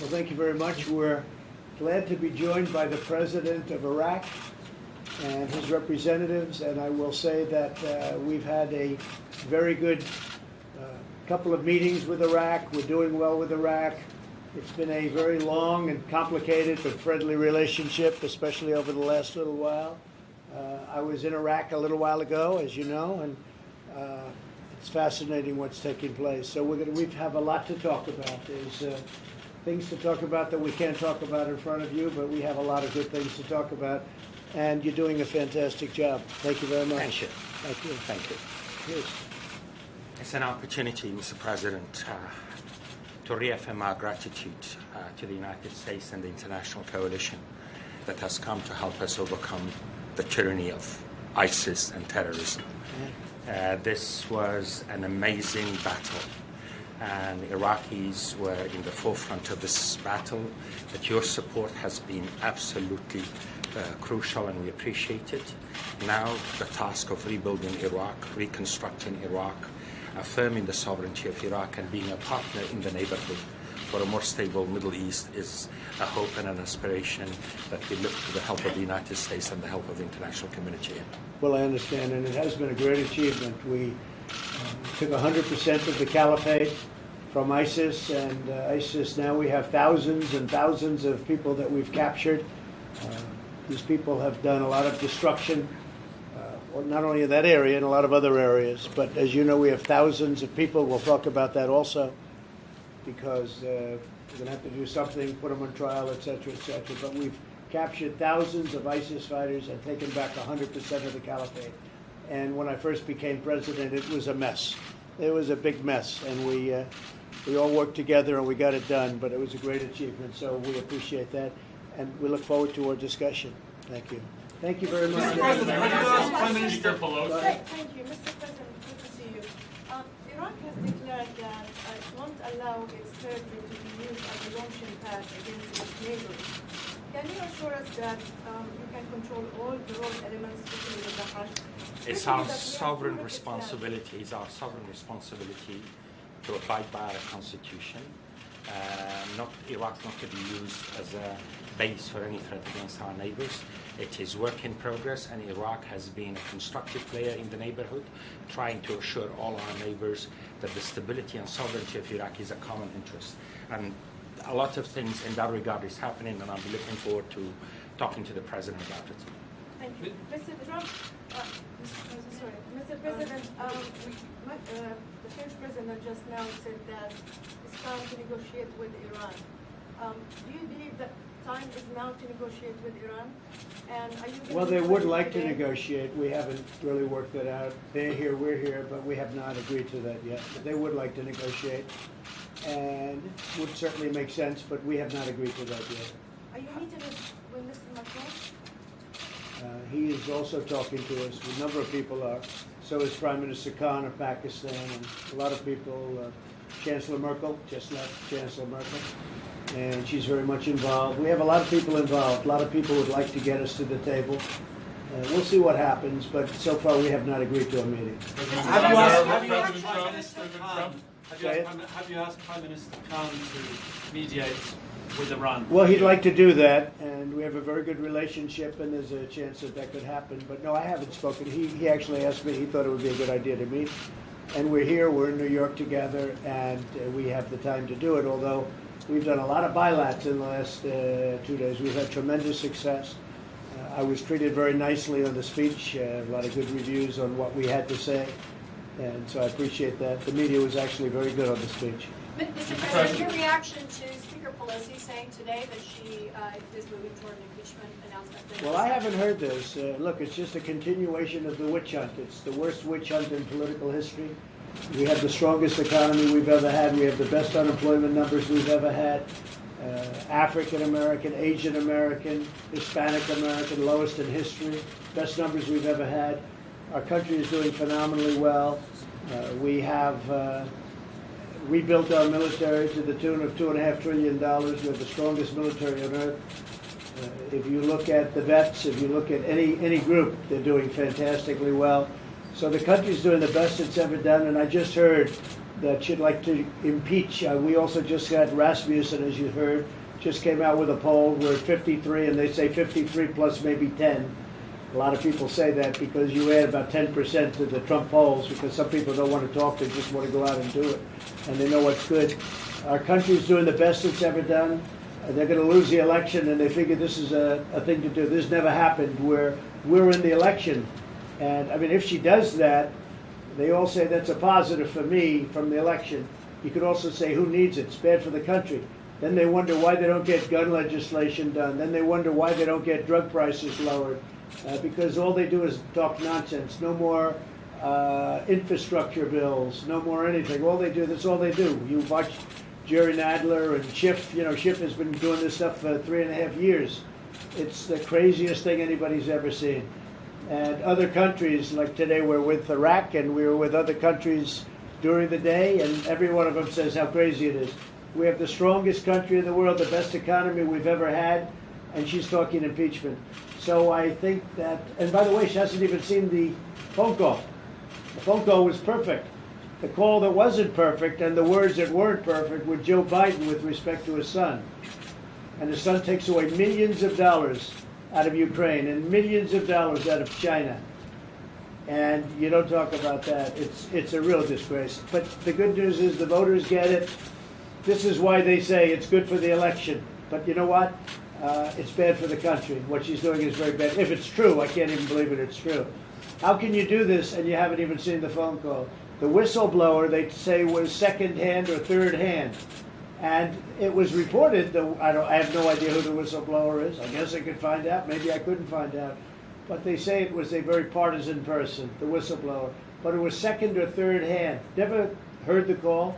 Well, thank you very much. We're glad to be joined by the President of Iraq and his representatives, and I will say that we've had a very good couple of meetings with Iraq. We're doing well with Iraq. It's been a very long and complicated but friendly relationship, especially over the last little while. I was in Iraq a little while ago, as you know, and it's fascinating what's taking place. So we have a lot to talk about. There's things to talk about that we can't talk about in front of you, but we have a lot of good things to talk about. And you're doing a fantastic job. Thank you very much. Thank you. Thank you. Thank you. Yes. It's an opportunity, Mr. President, to reaffirm our gratitude to the United States and the international coalition that has come to help us overcome the tyranny of ISIS and terrorism. This was an amazing battle, and Iraqis were in the forefront of this battle, but your support has been absolutely crucial, and we appreciate it. Now the task of rebuilding Iraq, reconstructing Iraq, affirming the sovereignty of Iraq, and being a partner in the neighborhood for a more stable Middle East is a hope and an aspiration that we look to the help of the United States and the help of the international community in. Well, I understand, and it has been a great achievement. We took 100% of the caliphate from ISIS, and ISIS now we have thousands and thousands of people that we've captured. These people have done a lot of destruction, not only in that area, in a lot of other areas, but as you know, we have thousands of people. We'll talk about that also, because we're going to have to do something, put them on trial, et cetera, but we've captured thousands of ISIS fighters and taken back 100% of the caliphate. And when I first became president, it was a mess. It was a big mess, and we all worked together and we got it done, but it was a great achievement, so we appreciate that, and we look forward to our discussion. Thank you. Thank you very much. Mr. President, would you ask Prime Minister Pelosi? Thank you, Mr. President. Good to see you. Iraq has declared that it won't allow its territory to be used as a launching pad against its neighbors. Can you assure us that you can control all the road elements, especially with the Hajj? It's our sovereign responsibility. It's our sovereign responsibility to abide by our constitution. Iraq not to be used as a base for any threat against our neighbors. It is work in progress, and Iraq has been a constructive player in the neighborhood, trying to assure all our neighbors that the stability and sovereignty of Iraq is a common interest. And a lot of things in that regard is happening, and I'll be looking forward to talking to the President about it. Thank you. Mr. Trump, Mr. President, the French President just now said that it's time to negotiate with Iran. Do you believe that time is now to negotiate with Iran? And are you Well, they would like to negotiate. We haven't really worked that out. They're here, we're here, but we have not agreed to that yet. But they would like to negotiate, and it would certainly make sense, but we have not agreed to that yet. Are you meeting with Mr. Macron? He is also talking to us. A number of people are. So is Prime Minister Khan of Pakistan, and a lot of people. Chancellor Merkel just left. Chancellor Merkel, and she's very much involved. We have a lot of people involved. A lot of people would like to get us to the table. We'll see what happens, but so far we have not agreed to a meeting. Have you asked Prime Minister Khan to mediate with Iran? Well, he'd like to do that, and we have a very good relationship, and there's a chance that that could happen. But no, I haven't spoken. He actually asked me. He thought it would be a good idea to meet. And we're here, we're in New York together, and we have the time to do it, although we've done a lot of bilats in the last 2 days. We've had tremendous success. I was treated very nicely on the speech, a lot of good reviews on what we had to say, and so I appreciate that. The media was actually very good on the speech. Mr. President, your reaction to Speaker Pelosi saying today that she is moving toward an impeachment announcement? Well, I haven't heard this. Look, it's just a continuation of the witch hunt. It's the worst witch hunt in political history. We have the strongest economy we've ever had. We have the best unemployment numbers we've ever had. African American, Asian American, Hispanic American, lowest in history. Best numbers we've ever had. Our country is doing phenomenally well. We have rebuilt our military to the tune of $2.5 trillion. We have the strongest military on earth. If you look at the vets, if you look at any group, they're doing fantastically well. So the country's doing the best it's ever done, and I just heard that she'd like to impeach. We also just got Rasmussen, as you heard, just came out with a poll. We're at 53, and they say 53 plus maybe 10. A lot of people say that because you add about 10% to the Trump polls, because some people don't want to talk, they just want to go out and do it, and they know what's good. Our country's doing the best it's ever done. They're going to lose the election, and they figure this is a thing to do. This never happened where we're in the election. And, I mean, if she does that, they all say that's a positive for me from the election. You could also say, who needs it? It's bad for the country. Then they wonder why they don't get gun legislation done. Then they wonder why they don't get drug prices lowered. Because all they do is talk nonsense. No more infrastructure bills, no more anything. All they do, that's all they do. You watch Jerry Nadler and Schiff. You know, Schiff has been doing this stuff for 3.5 years. It's the craziest thing anybody's ever seen. And other countries, like today we're with Iraq and we were with other countries during the day, and every one of them says how crazy it is. We have the strongest country in the world, the best economy we've ever had, and she's talking impeachment. So I think that, and by the way, she hasn't even seen the phone call. The phone call was perfect. The call that wasn't perfect and the words that weren't perfect were Joe Biden with respect to his son. And his son takes away millions of dollars out of Ukraine and millions of dollars out of China. And you don't talk about that. It's a real disgrace. But the good news is the voters get it. This is why they say it's good for the election. But you know what? It's bad for the country. What she's doing is very bad. If it's true, I can't even believe it's true. How can you do this and you haven't even seen the phone call? The whistleblower, they say, was second hand or third hand. And it was reported, though I have no idea who the whistleblower is. I guess I could find out. Maybe I couldn't find out. But they say it was a very partisan person, the whistleblower. But it was second or third hand. Never heard the call.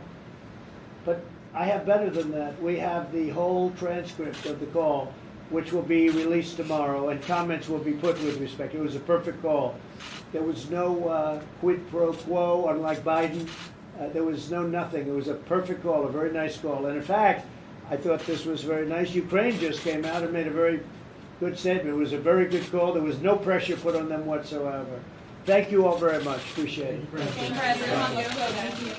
But I have better than that. We have the whole transcript of the call, which will be released tomorrow, and comments will be put with respect. It was a perfect call. There was no quid pro quo, unlike Biden. There was no nothing. It was a perfect call, a very nice call. And in fact, I thought this was very nice. Ukraine just came out and made a very good statement. It was a very good call. There was no pressure put on them whatsoever. Thank you all very much. Appreciate it. Thank you, President.